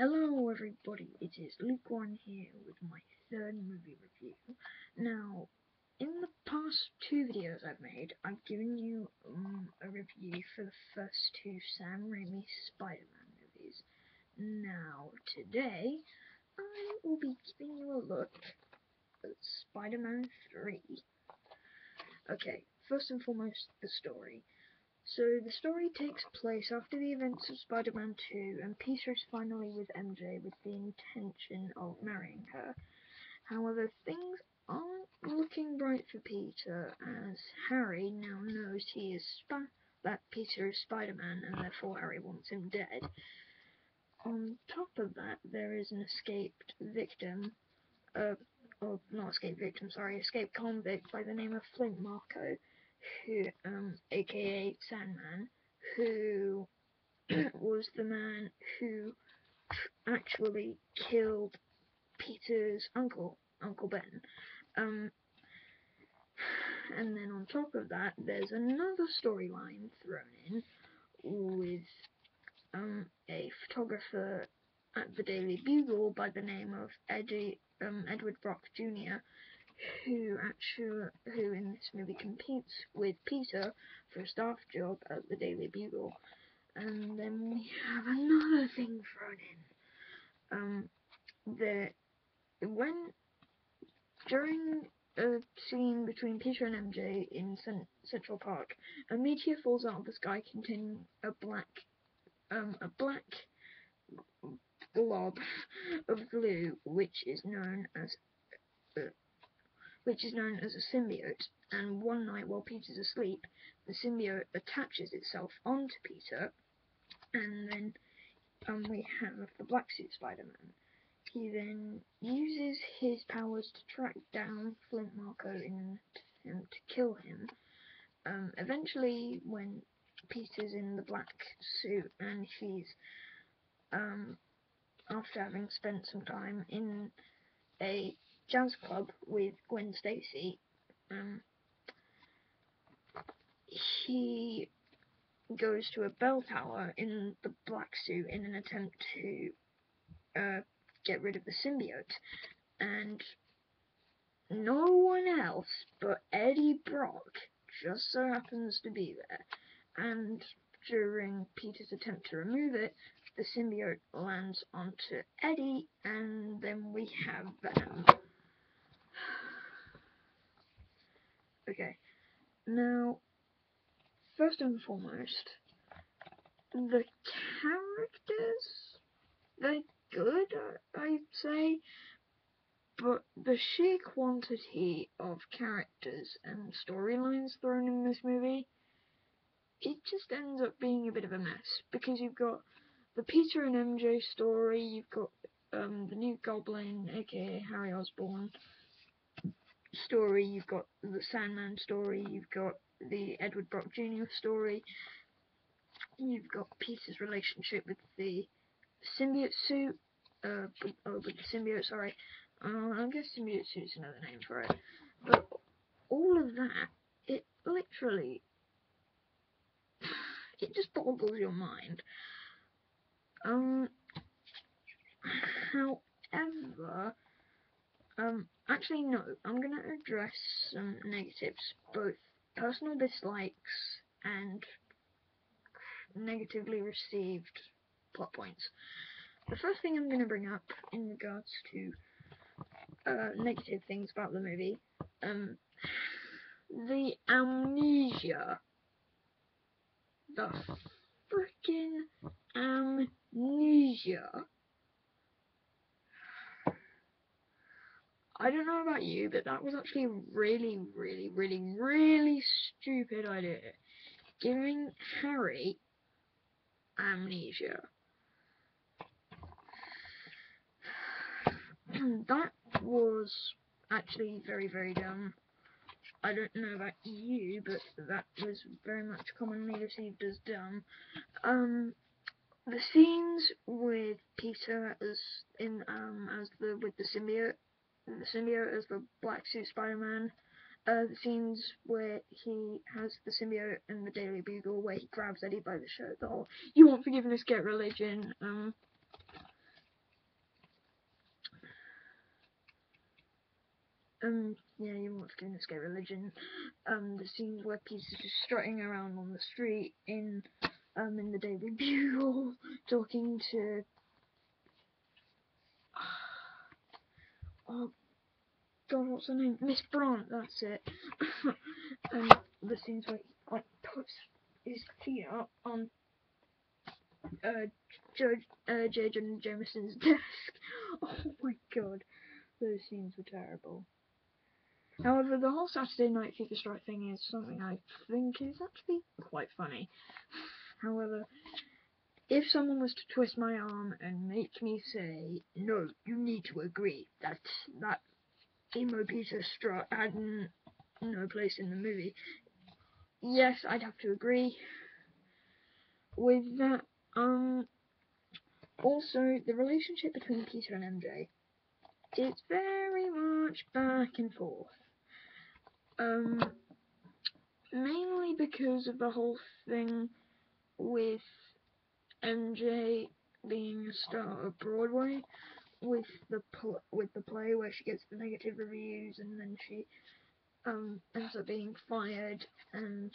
Hello everybody, it is Luke1 here with my third movie review. Now, in the past two videos I've made, I've given you a review for the first two Sam Raimi Spider-Man movies. Now, today, I will be giving you a look at Spider-Man 3. Okay, first and foremost, the story. So the story takes place after the events of Spider-Man 2, and Peter is finally with MJ with the intention of marrying her. However, things aren't looking bright for Peter, as Harry now knows that Peter is Spider-Man, and therefore Harry wants him dead. On top of that, there is an escaped convict by the name of Flint Marko, who, aka Sandman, who was the man who actually killed Peter's uncle, Uncle Ben. And then on top of that, there's another storyline thrown in with a photographer at the Daily Bugle by the name of Edward Brock Jr., who in this movie competes with Peter for a staff job at the Daily Bugle. And then we have another thing thrown in. During a scene between Peter and MJ in Central Park, a meteor falls out of the sky containing a black blob of glue, which is known as a symbiote. And one night, while Peter's asleep, the symbiote attaches itself onto Peter, and then we have the Black Suit Spider-Man. He then uses his powers to track down Flint Marko in an attempt to kill him. Eventually, when Peter's in the black suit and he's, after having spent some time in a jazz club with Gwen Stacy, he goes to a bell tower in the black suit in an attempt to get rid of the symbiote, and no one else but Eddie Brock just so happens to be there, and during Peter's attempt to remove it, the symbiote lands onto Eddie, and then we have Venom. Okay, now, first and foremost, the characters, they're good, I'd say, but the sheer quantity of characters and storylines thrown in this movie, it just ends up being a bit of a mess, because you've got the Peter and MJ story, you've got the New Goblin, aka Harry Osborn story, you've got the Sandman story, you've got the Edward Brock Jr. story, you've got Peter's relationship with the symbiote suit, with the symbiote, sorry. I guess symbiote suit's another name for it. But all of that, it literally, it just boggles your mind. However, actually no, I'm gonna address some negatives, both personal dislikes and negatively received plot points. The first thing I'm gonna bring up in regards to negative things about the movie, the amnesia. The freaking amnesia. I don't know about you, but that was actually a really, really, really, really stupid idea. Giving Harry amnesia. That was actually very, very dumb. I don't know about you, but that was very much commonly received as dumb. The scenes with Peter with the symbiote as the Black Suit Spider-Man, the scenes where he has the symbiote in the Daily Bugle, where he grabs Eddie by the shirt, the whole "you want forgiveness, get religion," Yeah, you watched in Escape Religion. The scenes where Peter's just strutting around on the street in the Daily Bugle, talking to oh God, what's her name? Miss Brant, that's it. And the scenes where he like puts his feet up on J. Jonah Jameson's desk. Oh my God, those scenes were terrible. However, the whole Saturday Night Fever Strike thing is something I think is actually quite funny. However, if someone was to twist my arm and make me say, no, you need to agree that emo Peter strut had no place in the movie, yes, I'd have to agree with that. Also, the relationship between Peter and MJ, it's very much back and forth. Mainly because of the whole thing with MJ being a star of Broadway, with the play where she gets the negative reviews and then she ends up being fired and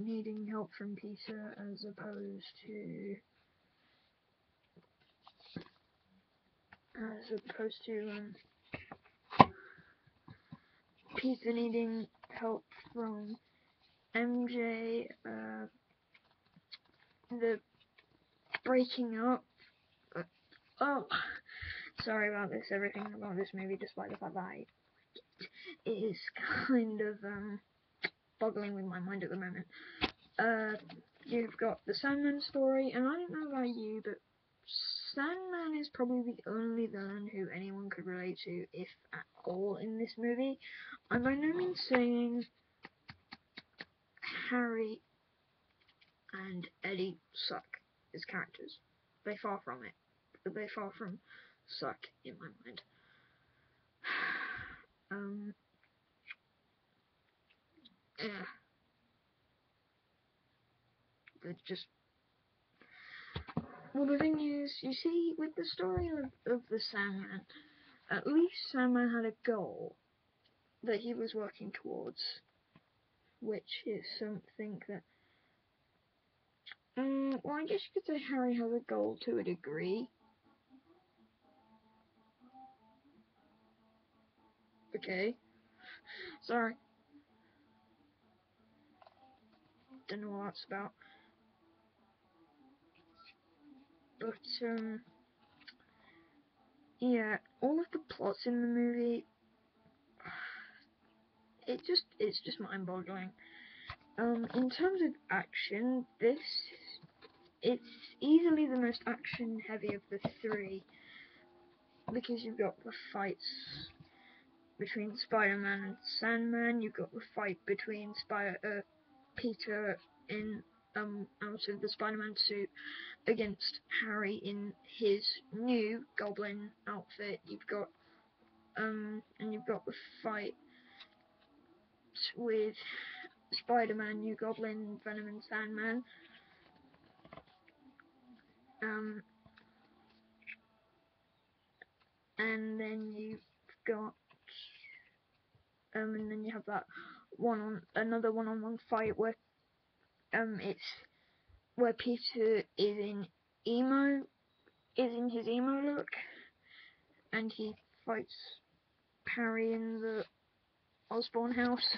needing help from Peter as opposed to Peter needing help from MJ. The breaking up. Oh, sorry about this. Everything about this movie, despite the fact that it is kind of boggling with my mind at the moment. You've got the Sandman story, and I don't know about you, but Sandman is probably the only villain who anyone could relate to, if at all, in this movie. I'm by no means saying Harry and Eddie suck as characters. They far from it. They far from suck in my mind. Yeah. They're just... Well, the thing is, you see, with the story of the Sandman, at least Sandman had a goal that he was working towards, which is something that... well, I guess you could say Harry has a goal to a degree. Okay. Sorry. Don't know what that's about. But, yeah, all of the plots in the movie, it's just mind-boggling. In terms of action, it's easily the most action-heavy of the three, because you've got the fights between Spider-Man and Sandman, you've got the fight between Peter in out of the Spider-Man suit against Harry in his new Goblin outfit. You've got and you've got the fight with Spider-Man, New Goblin, Venom, and Sandman. And then you've got and then you have that another one-on-one fight where it's where Peter is in his emo look, and he fights Harry in the Osborn house.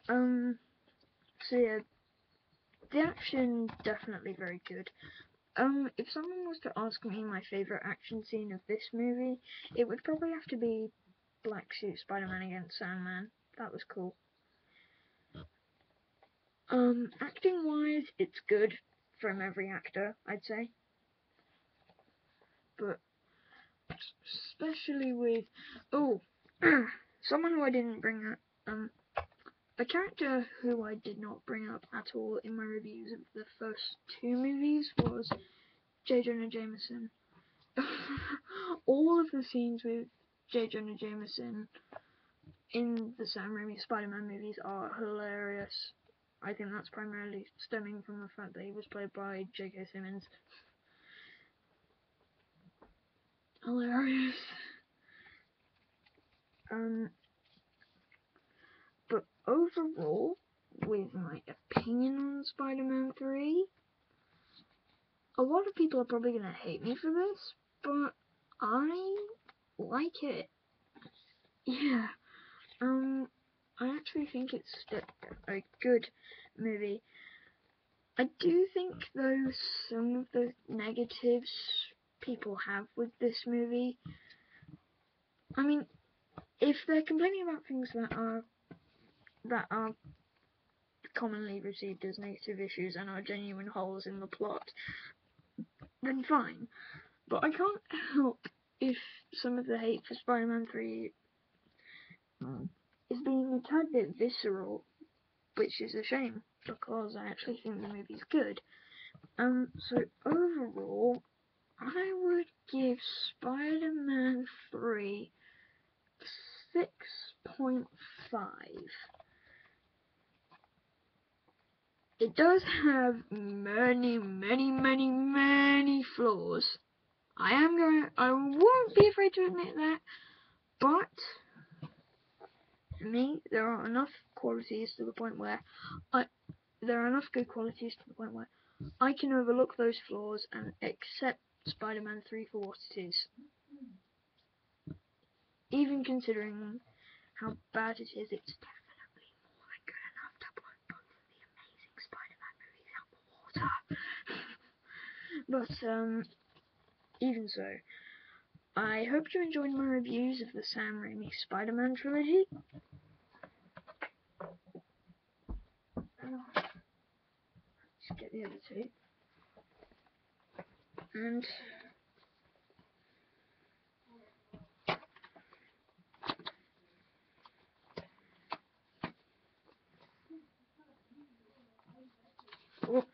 So yeah, the action definitely very good. If someone was to ask me my favourite action scene of this movie, it would probably have to be Black Suit Spider-Man against Sandman. That was cool. Acting wise, it's good from every actor, I'd say. But especially with someone who I didn't bring up, a character who I did not bring up at all in my reviews of the first two movies was J. Jonah Jameson. All of the scenes with J. Jonah Jameson in the Sam Raimi Spider-Man movies are hilarious. I think that's primarily stemming from the fact that he was played by J.K. Simmons. hilarious. But overall, with my opinion on Spider-Man 3, a lot of people are probably going to hate me for this, but I like it. Yeah, I actually think it's a good movie. I do think, though, some of the negatives people have with this movie, I mean, if they're complaining about things that are commonly received as negative issues and are genuine holes in the plot, then fine. But I can't help if some of the hate for Spider-Man 3 is being a tad bit visceral, which is a shame, because I actually think the movie's good. So overall, I would give Spider-Man 3 6.5. It does have many flaws. I won't be afraid to admit that, but for me, there are enough qualities to the point where there are enough good qualities to the point where I can overlook those flaws and accept Spider-Man 3 for what it is. Even considering how bad it is, it's definitely more than good enough to put both of the Amazing Spider-Man movies out the water. But, even so, I hope you enjoyed my reviews of the Sam Raimi Spider-Man trilogy. Let's get the other two. And oh,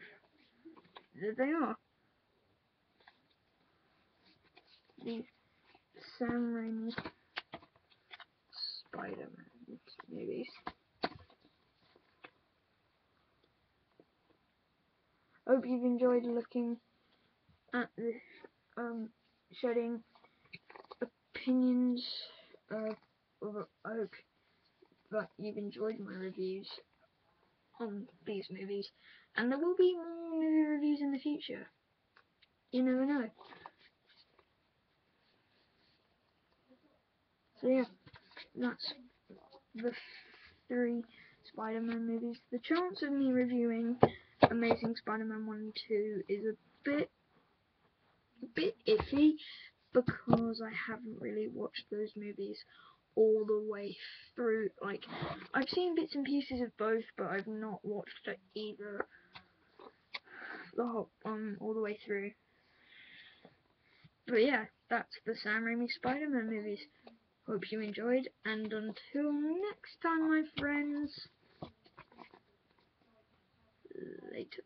there they are. The Sam Raimi Spider-Man movies. Hope you've enjoyed looking at the shedding opinions. I hope that you've enjoyed my reviews on these movies, and there will be more movie reviews in the future. You never know. So yeah, that's the 3 Spider-Man movies. The chance of me reviewing Amazing Spider-Man 1 and 2 is a bit iffy, because I haven't really watched those movies all the way through. Like, I've seen bits and pieces of both, but I've not watched either all the way through. But yeah, that's the Sam Raimi Spider-Man movies. Hope you enjoyed, and until next time, my friends, later.